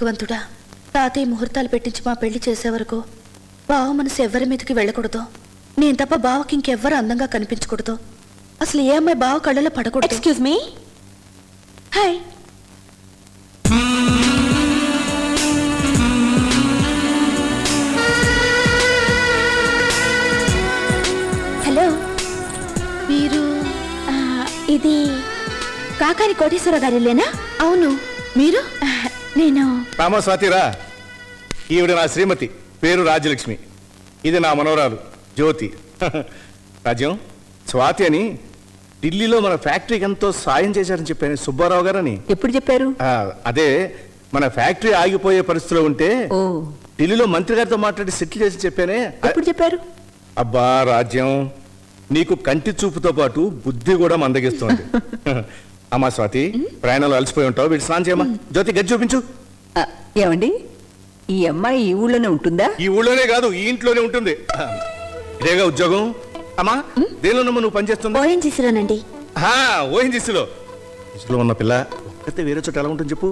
భగవంతుడా, తాతయ్య ముహూర్తాలు పెట్టించి మా పెళ్లి చేసే వరకు బావ మనసు ఎవరి మీదకి వెళ్ళకూడదు. నేను తప్ప బావకి ఇంకెవ్వరు అందంగా కనిపించకూడదు. అసలు ఏ అమ్మాయి బావ కళ్ళలో పడకూడదు. Excuse me. హాయ్. హలో, మీరు? ఇది కాకాని కోటేశ్వర గారిలేనా? అవును. మీరు? నేను రామస్వాతిరా. ఈవిడ నా శ్రీమతి, పేరు రాజ్యలక్ష్మి. ఇది నా మనవరాలు జ్యోతి. రాజ్యం, స్వాతి అని ఢిల్లీలో మన ఫ్యాక్టరీకి ఎంతో సాయం చేశారని చెప్పాను సుబ్బారావు గారు అని. ఎప్పుడు చెప్పారు? అదే మన ఫ్యాక్టరీ ఆగిపోయే పరిస్థితిలో ఉంటే ఢిల్లీలో మంత్రి గారితో మాట్లాడి సెటిల్ చేసి చెప్పానే. ఎప్పుడు చెప్పారు? అబ్బా రాజ్యం, నీకు కంటి చూపుతో పాటు బుద్ధి కూడా మందగిస్తుంది. అమ్మా స్వాతి, ప్రయాణంలో అలసిపోయి ఉంటావు, వీడు స్నానం చేయమ్మా. జ్యోతి గది చూపించు. ఏమండి, ఈ అమ్మాయి ఈ ఊళ్ళోనే ఉంటుందా? ఈ ఊళ్ళోనే కాదు, ఈ ఇంట్లోనే ఉంటుంది. ఇదేగా ఉద్యోగం. అమ్మా, దేనిలోనమ్మా నువ్వు పనిచేస్తుంది? ఓఎన్జీసీలోనండి. ఓఎన్జీసీలో ఉన్న పిల్ల ఒక్కతే వేరే చోట ఎలా ఉంటుంది చెప్పు.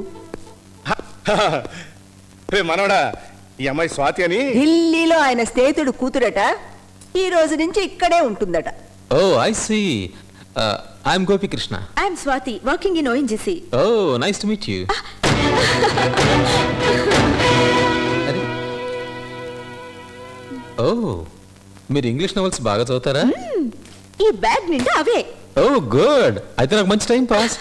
మనవడా, ఈ అమ్మాయి స్వాతి అని ఢిల్లీలో ఆయన స్నేహితుడు కూతురట. ఈ రోజు నుంచి ఇక్కడే ఉంటుందట. Oh I see. I'm Gopi Krishna. I'm Swathi, working in ONGC. Oh nice to meet you. Oh, మీరు ఇంగ్లీష్ నవల్స్ బాగా చదువుతారా? ఈ బ్యాగ్ నిండా అవే. ఓ గుడ్, అయితే నాకు మంచి టైం పాస్.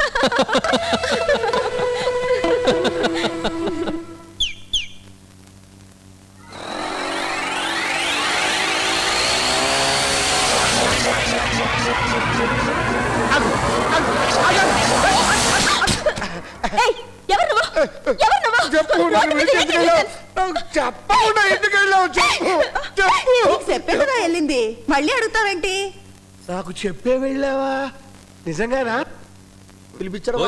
చెప్పేదా వెళ్ళింది, మళ్ళీ అడుగుతావేంటి? నాకు చెప్పే వెళ్ళావా? నిజంగానా? పిలిపించడం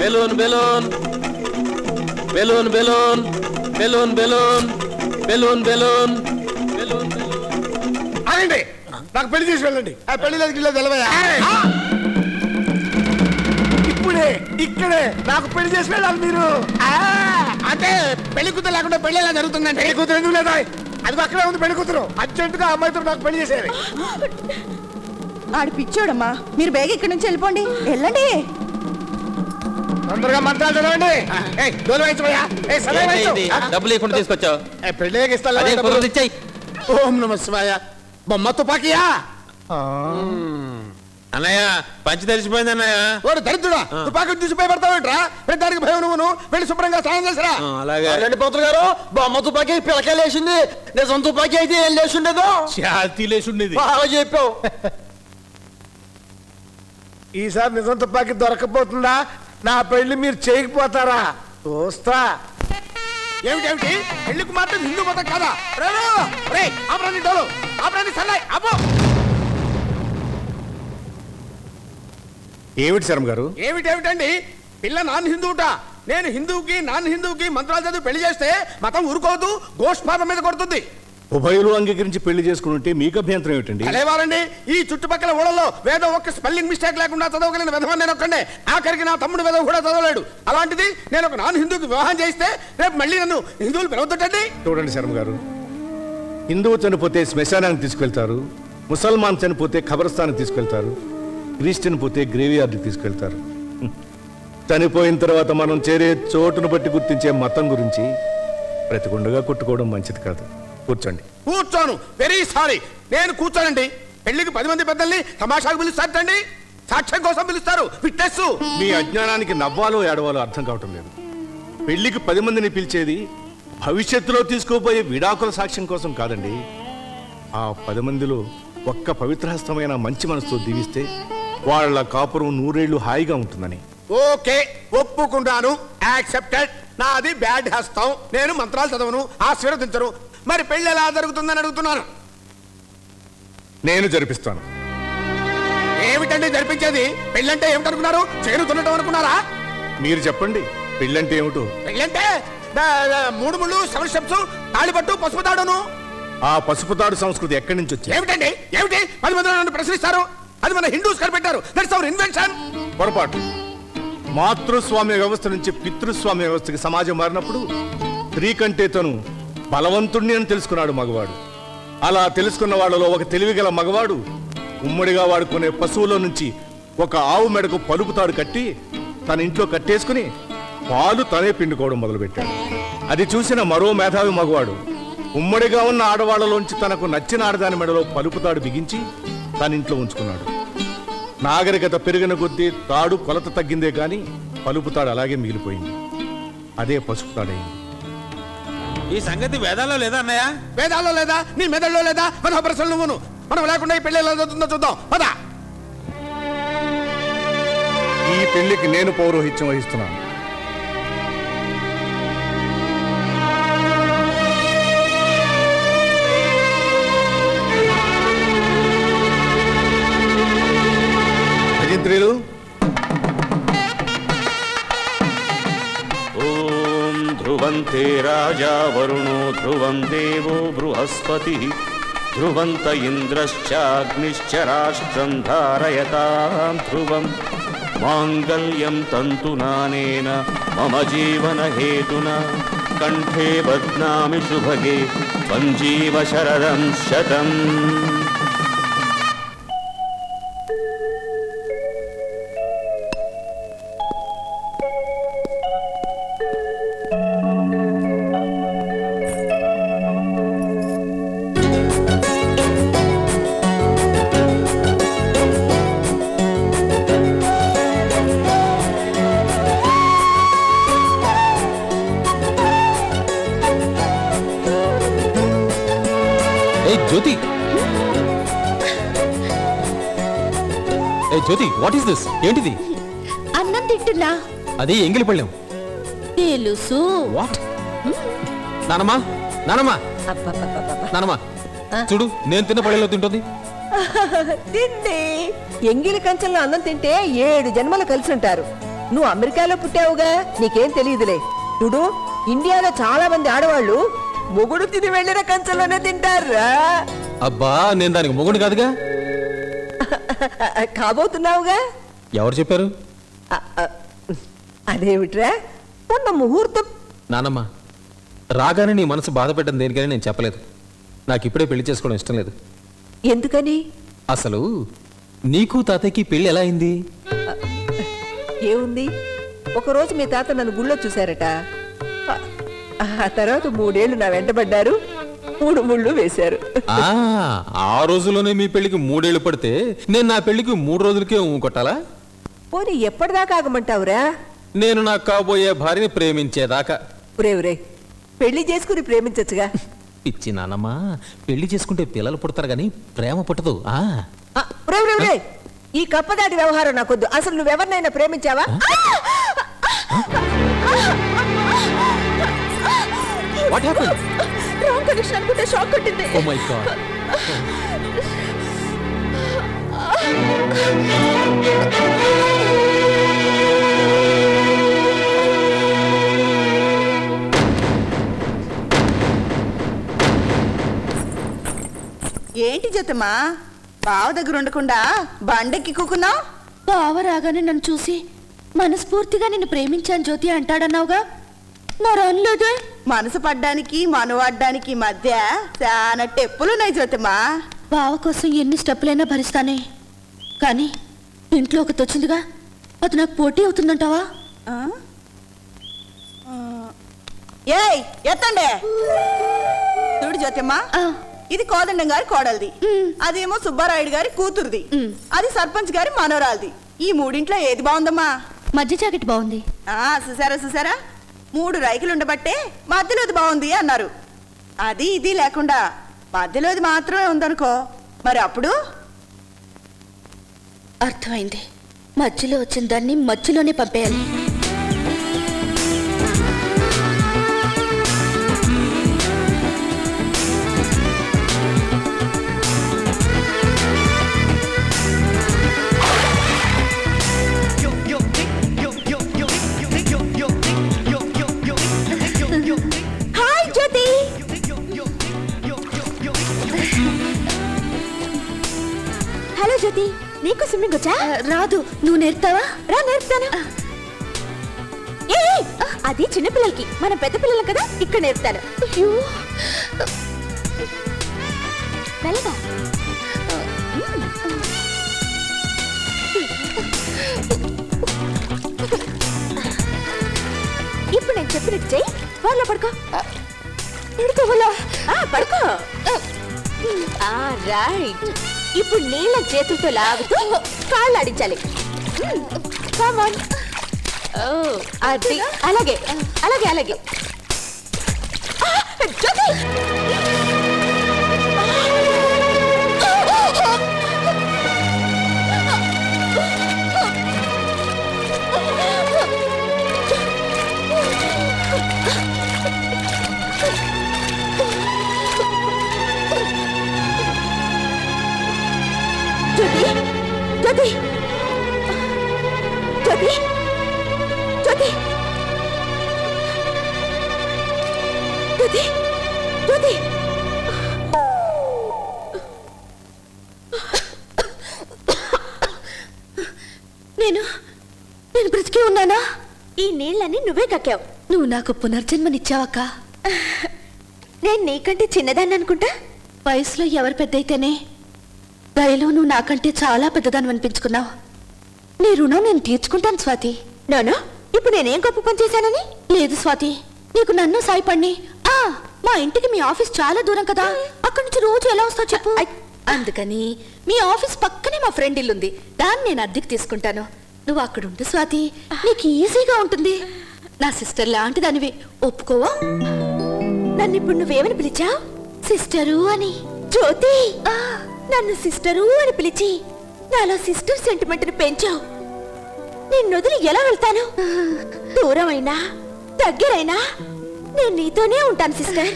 balloon balloon balloon balloon balloon balloon balloon balloon balloon. ఆగండి, నాకు పెళ్లి చేసి వెళ్ళండి. ఆ పెళ్లి లేదు వెళ్ళవయా? ఇప్పుడే ఇక్కడే నాకు పెళ్లి చేసి వెళ్ళాలి మీరు. అంటే పెళ్లి కూతురు లేకుండా పెళ్లి ఎలా జరుగుతుందంటే? పెళ్లి కూతురు ఎందుకు లేదా? అది అక్కడే ఉంది పెళ్లి కూతురు. అర్జెంటుగా అమ్మాయితో నాకు పెళ్లి చేసేయాలి. ఆడు పిచ్చోడమ్మా, మీరు బేగ ఇక్కడి నుంచి వెళ్ళిపోండి. వెళ్ళండి, తొందరగా మంత్రాలు చదవండి. డబ్బులు లేకుండా తీసుకొచ్చావు. పెళ్లి ఇస్తాను. ఓం నమ శివాయ. బొమ్మ తుపాకియా? అన్నయ్య, పంచి తెలిసిపోయింది అన్నయ్య. ఓరు దరిద్రుడా, తుపాకి తీసిపోయి పడతావేంట్రా? ప్రతిదానికి భయం. నువ్వు వెళ్ళి శుభ్రంగా స్నానం చేసిరా. అలాగే. రెండు పోతులు గారు, బొమ్మ తుపాకి పిలకే లేచింది. నిజం తుపాకి అయితే ఏం లేచుండేదో. ఛాతీ లేచుండేది. బాగా చెప్పావు. ఈసారి నిజం తుపాకి దొరకపోతుందా? నా పెళ్లి మీరు చేయకపోతారా? చూస్తా. ఏమిటేమిటి పెళ్లికి మాత్రం హిందూ మతం కాదా? ఏమిటి శర్మ గారు? ఏమిటేమిటండి, పిల్ల నాన్ హిందూట. నేను హిందూకి నాన్ హిందూకి మంత్రాలు చదివి పెళ్లి చేస్తే మతం ఊరుకోదు, గోష్పాదం మీద కొడుతుంది. ఉభయులు అంగీకరించి పెళ్లి చేసుకుని ఉంటే మీకు అభ్యంతరం ఏమిటండి? అదేవారండి, ఈ చుట్టుపక్కల ఊళ్ళలో వేదం ఒక్క స్పెల్లింగ్ మిస్టేక్ లేకుండా చదవగలిగిన విధవని నేను ఒక్కడే. ఆఖరికి నా తమ్ముడు వేదం కూడా చదవలేడు. అలాంటిది నేను ఒక నాన్ హిందూకి వివాహం చేస్తే రేపు మళ్ళీ నన్ను హిందువులు పిలవద్దండి. చూడండి శర్మ గారు, హిందువు చనిపోతే శ్మశానానికి తీసుకెళ్తారు, ముసల్మాన్ చనిపోతే ఖబరస్థానికి తీసుకెళ్తారు, క్రిస్టియన్ పోతే గ్రేవ్ యార్డ్కి తీసుకెళ్తారు. చనిపోయిన తర్వాత మనం చేరే చోటును బట్టి గుర్తించే మతం గురించి ప్రతిగుండగా కొట్టుకోవడం మంచిది కాదు. కూర్చోండి. కూర్చోను. వెరీ సారీ, నేను కూర్చోనండి. పెళ్లికి 10 మంది పెద్దల్ని తమాషాకు పిలుస్తారండి, సాక్ష్యం కోసం పిలుస్తారు. ఫిట్నెస్. మీ అజ్ఞానానికి నవ్వాలో ఏడవాలో అర్థం కావటం లేదు. పెళ్లికి 10 మందిని పిలిచేది భవిష్యత్తులో తీసుకోబోయే విడాకుల సాక్ష్యం కోసం కాదండి. ఆ 10 మందిలో ఒక్క పవిత్రహస్తమైన మంచి మనసుతో దీవిస్తే వాళ్ళ కాపురం 100 ఏళ్లు హాయిగా ఉంటుందని. ఓకే, ఒప్పుకుంటాను. యాక్సెప్టెడ్. నాది బ్యాడ్ హస్తం. నేను మంత్రాలు చదవను, ఆశీర్వదించను. మరి పెళ్లి ఎలా జరుగుతుందని అడుగుతున్నాను. నేను జరిపిస్తాను. ఏమిటండి జరిపించేది? పెళ్ళంటే ఏమిటనుకున్నారు? చేను దున్నటం అనుకున్నారా? మీరు చెప్పండి, పెళ్ళంటే ఏమిటో? పెళ్ళంటే 3 ముళ్ళు, 7 స్టెప్స్, తాళిపట్టు, పసుపు తాడును. ఆ పసుపు తాడు సంస్కృతి ఎక్కడి నుంచి వచ్చింది? ఏమిటండి ఏమిటి 10 మంది నన్ను ప్రశ్నిస్తారు? అది మన హిందూస్ కనిపెట్టారు. That's our invention. పొరపాటు. మాతృస్వామ్య వ్యవస్థ నుంచి పితృస్వామ్య వ్యవస్థకి సమాజం మారినప్పుడు స్త్రీ కంటే తను బలవంతుణ్ణి అని తెలుసుకున్నాడు మగవాడు. అలా తెలుసుకున్న వాళ్ళలో ఒక తెలివిగల మగవాడు ఉమ్మడిగా వాడుకునే పశువుల నుంచి ఒక ఆవు మెడకు పలుపుతాడు కట్టి తన ఇంట్లో కట్టేసుకుని పాలు తనే పిండుకోవడం మొదలుపెట్టాడు. అది చూసిన మరో మేధావి మగవాడు ఉమ్మడిగా ఉన్న ఆడవాళ్లలోంచి తనకు నచ్చిన ఆడదాని మెడలో పలుపుతాడు బిగించి తన ఇంట్లో ఉంచుకున్నాడు. నాగరికత పెరిగిన కొద్దీ తాడు కొలత తగ్గిందే కానీ పలుపుతాడు అలాగే మిగిలిపోయింది. అదే పసుపు తాడైంది. ఈ సంగతి వేదాల్లో లేదా అన్నయ్య? వేదాల్లో లేదా, నీ మెదడులో లేదా? మన ప్రశ్నలు నువ్వును. మనం లేకుండా ఈ పెళ్లి ఎలా జరుగుతుందో చూద్దాం పద. ఈ పెళ్లికి నేను పౌరోహిత్యం వహిస్తున్నాను. భజంత్రీలు, ఓం ధ్రువంతే రాజా వరుణో ధ్రువం దేవో బృహస్పతి ధ్రువంత ఇంద్రశ్చాగ్నిశ్చ రాష్ట్రం ధారయతాం ధ్రువం మాంగళ్యం తంతునానేన మమ జీవన హేతున కంఠే బధ్నామి శుభగే సంజీవ శరదం శతం. జ్యోతి, జ్యోతి, వాట్ ఈస్ దిస్? ఏంటిది? అన్నం తింటున్నా. అది ఎంగిలి పళ్ళెం. తెలుసు. వాట్? నానమ్మా, నానమ్మా, నానమ్మా, చూడు నేను తిన్న పళ్ళెంలో తింటుంది. తిండి ఎంగిలి కంచెంలో అన్నం తింటే 7 జన్మలు కలిసి ఉంటారు. నువ్వు అమెరికాలో పుట్టావుగా, నీకేం తెలియదులే. చూడు, ఇండియాలో చాలా మంది ఆడవాళ్ళు మొగుడు తిని వెళ్ళిన కంచెంలోనే తింటారా. అబ్బా, నేను దానికి మొగుడు కాదుగా. కాబోతున్నావుగా. ఎవరు చెప్పారు? అదేమిట్రా, మొన్న ముహూర్తం. నానమ్మ, రాగానే నీ మనసు బాధపెట్టడం దేనికని నేను చెప్పలేదు. నాకు ఇప్పుడే పెళ్లి చేసుకోవడం ఇష్టం లేదు. ఎందుకని? అసలు నీకు తాతయ్యకి పెళ్లి ఎలా అయింది? ఏముంది, ఒకరోజు మీ తాత నన్ను గుళ్ళో చూశారట. ఆ తర్వాత 3 ఏళ్ళు నా వెంటబడ్డారు, 3 ముళ్ళు వేశారు. ఆ రోజులోనే మీ పెళ్లికి 3 ఏళ్ళు పడితే నేను నా పెళ్లికి 3 రోజులకే కొట్టాలా? పోనీ ఎప్పటిదాకా ఆగమంటావురా? నేను నాకు కాబోయే భార్యని ప్రేమించేదాకా. ఒరే, పెళ్లి చేసుకుని ప్రేమించచ్చుగా. పిచ్చి నానమ్మా, పెళ్లి చేసుకుంటే పిల్లలు పుడతారు గాని ప్రేమ పుట్టదు. ఈ కప్పదాటి వ్యవహారం నాకొద్దు. అసలు నువ్వెవరినైనా ప్రేమించావా? What happened? రాంగ్ కనెక్షన్ అనుకుంటే షాక్ కొట్టింది. Oh my God. ఏంటి జ్యోతమ్మా, బావ దగ్గర ఉండకుండా బండెక్కి కూకున్నావు? బావ రాగానే నన్ను చూసి మనస్ఫూర్తిగా నిన్ను ప్రేమించాను జ్యోతి అంటాడన్నావుగా, మరి అనలేదే. మనసు పడ్డానికి మనవాడ్డానికి మధ్య చాలా టెప్పులున్నాయి జ్యోతమ్మా. బావ కోసం ఎన్ని స్టెప్పులైనా భరిస్తానే, కానీ ఇంట్లో ఒకటి వచ్చిందిగా, అది నాకు పోటీ అవుతుందంటావా? ఏయ్ ఎత్తండి. చూడు జ్యోతమ్మా, ఇది కోదండం గారి కోడలిది, అదేమో సుబ్బారాయుడు గారి కూతురుది, అది సర్పంచ్ గారి మనోరాలది. ఈ మూడింట్లో ఏది బాగుందమ్మా? మధ్య జాకెట్ బాగుంది. చూసారా, 3 రైకులు ఉండబట్టే మధ్యలోది బాగుంది అన్నారు. అది ఇది లేకుండా మధ్యలోది మాత్రమే ఉందనుకో, మరి అప్పుడు? అర్థమైంది, మధ్యలో వచ్చిన దాన్ని మధ్యలోనే పంపేయాలి. హలో జ్యోతి, నీకు స్విమ్మింగ్ వచ్చా? రాదు, నువ్వు నేర్పుతావా? రా నేర్పుతాను. అది చిన్నపిల్లలకి, మనం పెద్ద పిల్లలం కదా, ఇక్కడ నేర్పుతాను. అయ్యో మెల్లగా. ఇప్పుడు నేను చెప్పినట్టు చెయ్యి. వాళ్ళ పడుకో. పడుకో. రైట్. ఇప్పుడు నీళ్ళ చేతులతో లాగుతూ కాళ్ళు ఆడించాలి. అది అలాగే అలాగే అలాగే. జ్యోతి జ్యోతి జ్యోతి జ్యోతి జ్యోతి. నేను బ్రతికి ఉన్నానా? ఈ నీళ్ళని నువ్వే కక్కావు. నువ్వు నాకు పునర్జన్మనిచ్చావక్క. నేను నీకంటే చిన్నదాన్ని అనుకుంటా. వయసులో ఎవరు పెద్దయితేనే దయలో నువ్వు నాకంటే చాలా పెద్దదాన్ని అనిపించుకున్నావు. నీ రుణం నేను తీర్చుకుంటాను స్వాతి. నోనో, ఇప్పుడు నేనేం గొప్ప పని చేశానని? లేదు స్వాతి, నీకు నన్ను సాయపడి మా ఇంటికి మీ ఆఫీస్ చాలా దూరం కదా, అక్కడి నుంచి రోజు ఎలా వస్తావు చెప్పు. అందుకని మీ ఆఫీస్ పక్కనే మా ఫ్రెండ్ ఇల్లుంది, దాన్ని నేను అద్దెకి తీసుకుంటాను. నువ్వు అక్కడుండు స్వాతి, నీకు ఈజీగా ఉంటుంది. నా సిస్టర్ లాంటి దానివి, ఒప్పుకోవా? నన్ను ఇప్పుడు నువ్వేమని పిలిచావు? సిస్టరు అని. జ్యోతి, నన్ను సిస్టరు అని పిలిచి నాలో సిస్టర్ సెంటిమెంట్ ని పెంచావు. నేను వదిలి ఎలా వెళ్తాను? దూరమైనా దగ్గరైనా నేను నీతోనే ఉంటాను సిస్టర్,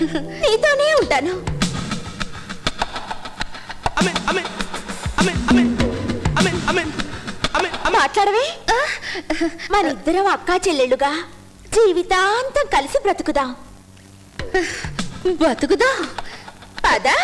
నీతోనే ఉంటాను. మాట్లాడవే. మనిద్దరం అక్కా చెల్లెళ్ళుగా జీవితాంతం కలిసి బ్రతుకుదాం. బతుకుదా పదా.